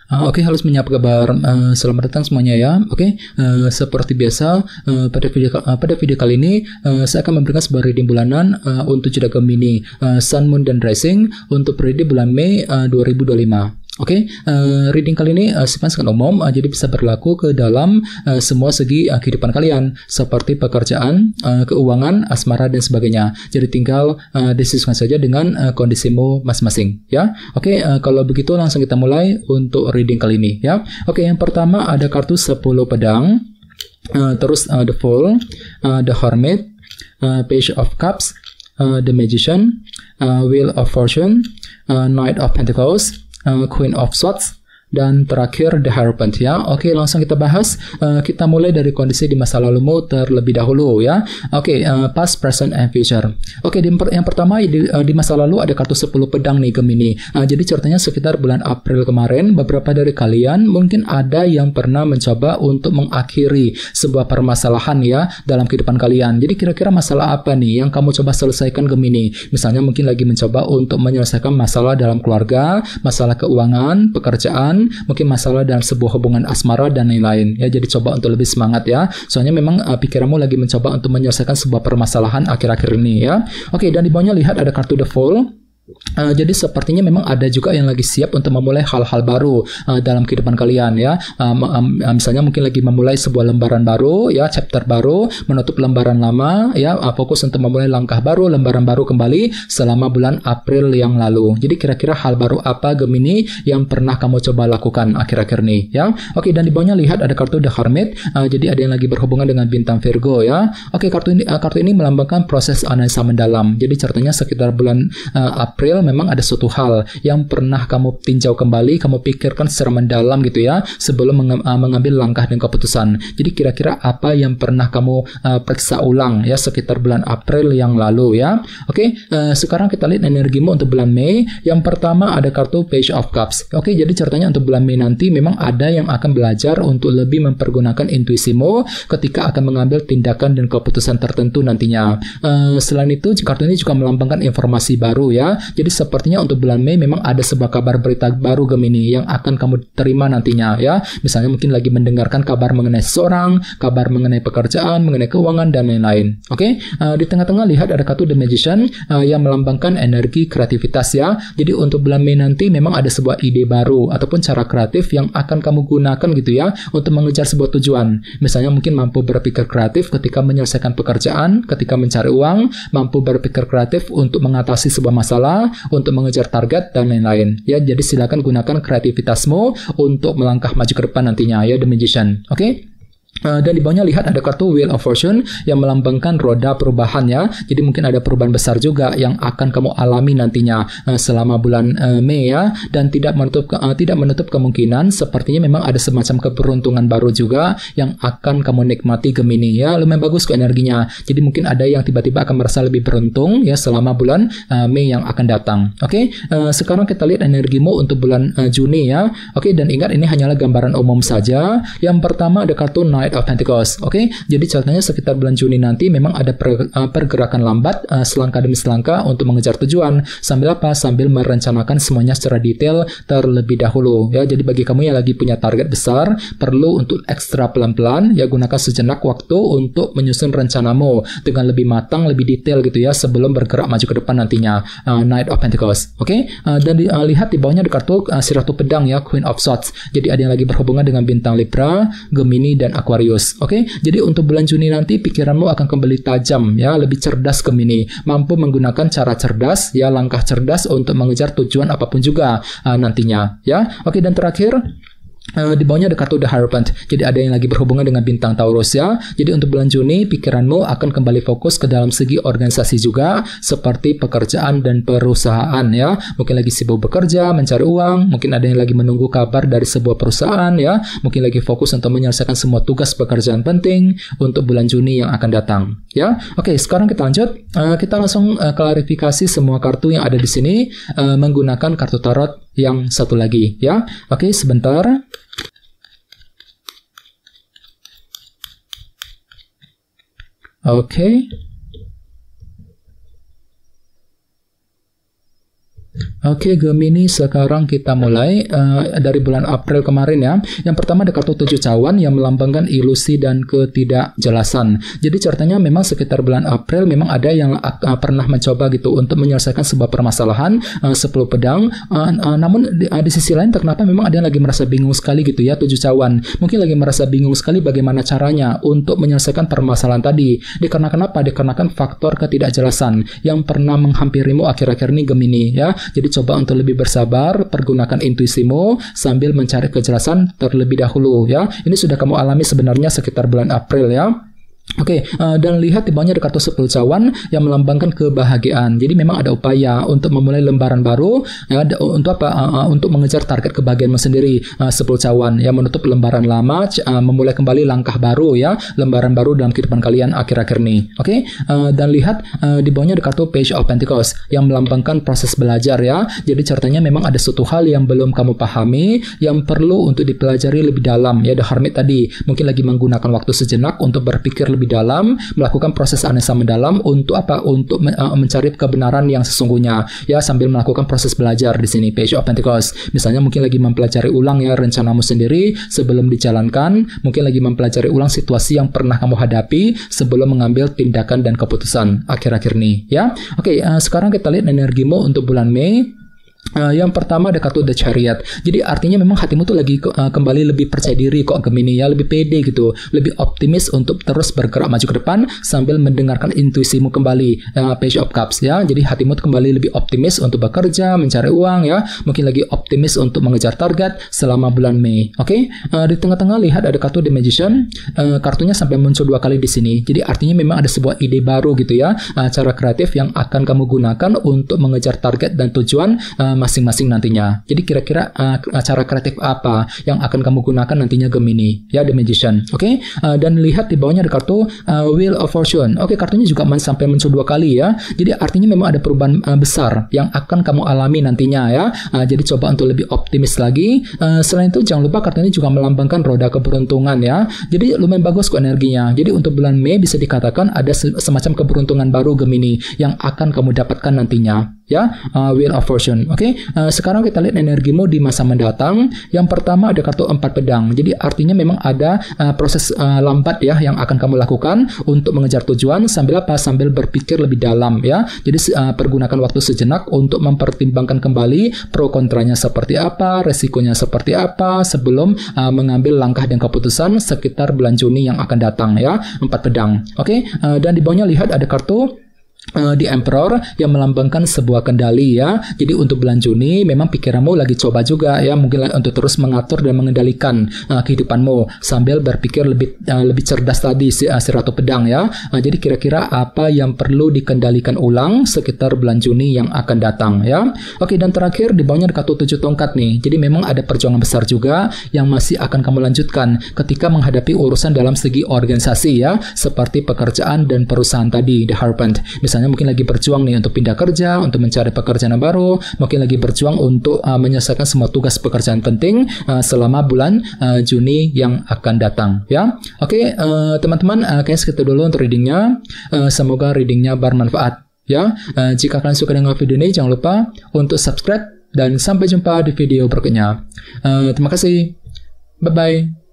Oke, halo semuanya, apa kabar? Selamat datang semuanya ya. Oke, seperti biasa pada video kali ini saya akan memberikan sebuah reading bulanan untuk zodiak Gemini, Sun, Moon, dan Rising untuk periode bulan Mei 2025. Oke, reading kali ini sifatnya sangat umum, jadi bisa berlaku ke dalam semua segi kehidupan kalian, seperti pekerjaan, keuangan, asmara, dan sebagainya. Jadi tinggal disesuaikan saja dengan kondisimu masing-masing, ya. Oke, kalau begitu langsung kita mulai untuk reading kali ini, ya. Oke, yang pertama ada kartu 10 pedang, terus The Fool, The Hermit, Page of Cups, The Magician, Wheel of Fortune, Knight of Pentacles, Queen of Swords, dan terakhir The Hierophant, ya. Oke, langsung kita bahas. Kita mulai dari kondisi di masa lalumu terlebih dahulu, ya. Oke, past, present, and future. Oke, yang pertama di masa lalu ada kartu 10 pedang nih, Gemini. Jadi ceritanya sekitar bulan April kemarin, beberapa dari kalian mungkin ada yang pernah mencoba untuk mengakhiri sebuah permasalahan, ya, dalam kehidupan kalian. Jadi kira-kira masalah apa nih yang kamu coba selesaikan, Gemini? Misalnya mungkin lagi mencoba untuk menyelesaikan masalah dalam keluarga, masalah keuangan, pekerjaan, mungkin masalah dalam sebuah hubungan asmara, dan lain-lain, ya. Jadi coba untuk lebih semangat, ya, soalnya memang pikiranmu lagi mencoba untuk menyelesaikan sebuah permasalahan akhir-akhir ini, ya. Oke, dan di bawahnya lihat ada kartu The Fool. Jadi sepertinya memang ada juga yang lagi siap untuk memulai hal-hal baru dalam kehidupan kalian, ya. Misalnya mungkin lagi memulai sebuah lembaran baru, ya, chapter baru, menutup lembaran lama, ya, fokus untuk memulai langkah baru, lembaran baru kembali selama bulan April yang lalu. Jadi kira-kira hal baru apa, Gemini, yang pernah kamu coba lakukan akhir-akhir ini, ya. Oke, dan di bawahnya lihat ada kartu The Hermit. Jadi ada yang lagi berhubungan dengan bintang Virgo, ya. Oke, kartu ini melambangkan proses analisa mendalam. Jadi ceritanya sekitar bulan April memang ada suatu hal yang pernah kamu tinjau kembali, kamu pikirkan secara mendalam gitu, ya, sebelum mengambil langkah dan keputusan. Jadi kira-kira apa yang pernah kamu periksa ulang, ya, sekitar bulan April yang lalu, ya. Oke, sekarang kita lihat energimu untuk bulan Mei. Yang pertama ada kartu Page of Cups. Oke, jadi ceritanya untuk bulan Mei nanti memang ada yang akan belajar untuk lebih mempergunakan intuisimu ketika akan mengambil tindakan dan keputusan tertentu nantinya. Selain itu, kartu ini juga melambangkan informasi baru, ya. Jadi sepertinya untuk bulan Mei memang ada sebuah kabar berita baru, Gemini, yang akan kamu terima nantinya, ya. Misalnya mungkin lagi mendengarkan kabar mengenai seseorang, kabar mengenai pekerjaan, mengenai keuangan, dan lain-lain. Oke, di tengah-tengah lihat ada kartu The Magician yang melambangkan energi kreativitas, ya. Jadi untuk bulan Mei nanti memang ada sebuah ide baru ataupun cara kreatif yang akan kamu gunakan gitu, ya, untuk mengejar sebuah tujuan. Misalnya mungkin mampu berpikir kreatif ketika menyelesaikan pekerjaan, ketika mencari uang, mampu berpikir kreatif untuk mengatasi sebuah masalah, untuk mengejar target, dan lain-lain, ya. Jadi silakan gunakan kreativitasmu untuk melangkah maju ke depan nantinya, ya, The Magician. Oke. Dan di bawahnya lihat ada kartu Wheel of Fortune yang melambangkan roda perubahan, ya. Jadi mungkin ada perubahan besar juga yang akan kamu alami nantinya selama bulan Mei, ya. Dan tidak menutup kemungkinan sepertinya memang ada semacam keberuntungan baru juga yang akan kamu nikmati, Gemini, ya. Lumayan bagus ke energinya. Jadi mungkin ada yang tiba-tiba akan merasa lebih beruntung, ya, selama bulan Mei yang akan datang. Oke, sekarang kita lihat energimu untuk bulan Juni, ya. Oke, dan ingat ini hanyalah gambaran umum saja. Yang pertama ada kartu Knight of Pentacles. Oke, jadi ceritanya sekitar bulan Juni nanti memang ada pergerakan lambat, selangkah demi selangkah untuk mengejar tujuan. Sambil apa? Sambil merencanakan semuanya secara detail terlebih dahulu, ya. Jadi bagi kamu yang lagi punya target besar, perlu untuk ekstra pelan-pelan, ya, gunakan sejenak waktu untuk menyusun rencanamu dengan lebih matang, lebih detail gitu, ya, sebelum bergerak maju ke depan nantinya. Knight of Pentacles. Oke, dan lihat di bawahnya ada kartu si Ratu Pedang, ya, Queen of Swords. Jadi ada yang lagi berhubungan dengan bintang Libra, Gemini, dan Aquarius. Oke, jadi untuk bulan Juni nanti pikiranmu akan kembali tajam, ya, lebih cerdas, Gemini, mampu menggunakan cara cerdas, ya, langkah cerdas untuk mengejar tujuan apapun juga nantinya, ya. Oke, dan terakhir di bawahnya ada kartu The Hierophant. Jadi ada yang lagi berhubungan dengan bintang Taurus, ya. Jadi untuk bulan Juni pikiranmu akan kembali fokus ke dalam segi organisasi juga, seperti pekerjaan dan perusahaan, ya. Mungkin lagi sibuk bekerja, mencari uang, mungkin ada yang lagi menunggu kabar dari sebuah perusahaan, ya. Mungkin lagi fokus untuk menyelesaikan semua tugas pekerjaan penting untuk bulan Juni yang akan datang, ya. Oke, sekarang kita lanjut. Kita langsung klarifikasi semua kartu yang ada di sini menggunakan kartu tarot yang satu lagi, ya. Oke, sebentar. Oke. Oke, Gemini, sekarang kita mulai dari bulan April kemarin ya. Yang pertama ada kartu 7 cawan yang melambangkan ilusi dan ketidakjelasan. Jadi ceritanya memang sekitar bulan April memang ada yang pernah mencoba gitu untuk menyelesaikan sebuah permasalahan 10 pedang. Namun di sisi lain ternyata memang ada yang lagi merasa bingung sekali gitu ya, 7 cawan. Mungkin lagi merasa bingung sekali bagaimana caranya untuk menyelesaikan permasalahan tadi. Dikarenakan apa? Dikarenakan faktor ketidakjelasan yang pernah menghampirimu akhir-akhir ini, Gemini ya. Jadi coba untuk lebih bersabar, pergunakan intuisimu sambil mencari kejelasan terlebih dahulu ya. Ini sudah kamu alami sebenarnya sekitar bulan April ya. Oke, dan lihat di bawahnya ada kartu 10 cawan yang melambangkan kebahagiaan. Jadi memang ada upaya untuk memulai lembaran baru ya, untuk apa? Untuk mengejar target kebahagiaanmu sendiri. 10 cawan yang menutup lembaran lama, memulai kembali langkah baru ya, lembaran baru dalam kehidupan kalian akhir-akhir ini. Oke, dan lihat di bawahnya ada kartu Page of Pentacles yang melambangkan proses belajar ya. Jadi ceritanya memang ada suatu hal yang belum kamu pahami yang perlu untuk dipelajari lebih dalam ya. The Hermit tadi mungkin lagi menggunakan waktu sejenak untuk berpikir lebih dalam, melakukan proses analisa mendalam untuk apa? Untuk mencari kebenaran yang sesungguhnya ya, sambil melakukan proses belajar di sini. Page of Pentacles misalnya mungkin lagi mempelajari ulang ya rencanamu sendiri sebelum dijalankan, mungkin lagi mempelajari ulang situasi yang pernah kamu hadapi sebelum mengambil tindakan dan keputusan akhir-akhir ini ya. Oke, sekarang kita lihat energimu untuk bulan Mei. Yang pertama ada kartu The Chariot. Jadi artinya memang hatimu tuh lagi kembali lebih percaya diri kok, Gemini ya, lebih pede gitu, lebih optimis untuk terus bergerak maju ke depan sambil mendengarkan intuisimu kembali. Page of Cups ya. Jadi hatimu tuh kembali lebih optimis untuk bekerja, mencari uang ya. Mungkin lagi optimis untuk mengejar target selama bulan Mei. Oke. Di tengah-tengah lihat ada kartu The Magician. Kartunya sampai muncul 2 kali di sini. Jadi artinya memang ada sebuah ide baru gitu ya. Cara kreatif yang akan kamu gunakan untuk mengejar target dan tujuan masing-masing nantinya. Jadi kira-kira cara kreatif apa yang akan kamu gunakan nantinya, Gemini ya, The Magician. Oke. Dan lihat di bawahnya ada kartu Wheel of Fortune. Oke, kartunya juga sampai muncul 2 kali ya. Jadi artinya memang ada perubahan besar yang akan kamu alami nantinya ya. Jadi coba untuk lebih optimis lagi. Selain itu jangan lupa kartu ini juga melambangkan roda keberuntungan ya. Jadi lumayan bagus kok energinya. Jadi untuk bulan Mei bisa dikatakan ada semacam keberuntungan baru, Gemini, yang akan kamu dapatkan nantinya ya. Wheel of Fortune. Oke. Sekarang kita lihat energimu di masa mendatang. Yang pertama ada kartu 4 pedang. Jadi artinya memang ada proses lambat ya yang akan kamu lakukan untuk mengejar tujuan sambil apa? Sambil berpikir lebih dalam ya. Jadi pergunakan waktu sejenak untuk mempertimbangkan kembali pro kontranya seperti apa, resikonya seperti apa sebelum mengambil langkah dan keputusan sekitar bulan Juni yang akan datang ya. 4 pedang. Oke. Dan di bawahnya lihat ada kartu The Emperor yang melambangkan sebuah kendali ya. Jadi untuk bulan Juni memang pikiranmu lagi coba juga ya, mungkin untuk terus mengatur dan mengendalikan kehidupanmu sambil berpikir lebih cerdas tadi si Ratu Pedang ya. Jadi kira-kira apa yang perlu dikendalikan ulang sekitar bulan Juni yang akan datang ya. Oke, dan terakhir di bawahnya ada kartu 7 tongkat nih. Jadi memang ada perjuangan besar juga yang masih akan kamu lanjutkan ketika menghadapi urusan dalam segi organisasi ya, seperti pekerjaan dan perusahaan tadi, The Serpent. Misalnya mungkin lagi berjuang nih untuk pindah kerja, untuk mencari pekerjaan yang baru, mungkin lagi berjuang untuk menyelesaikan semua tugas pekerjaan penting selama bulan Juni yang akan datang ya. Oke, teman-teman, kayaknya segitu dulu untuk readingnya. Semoga readingnya bermanfaat ya. Jika kalian suka dengan video ini, jangan lupa untuk subscribe dan sampai jumpa di video berikutnya. Terima kasih. Bye-bye.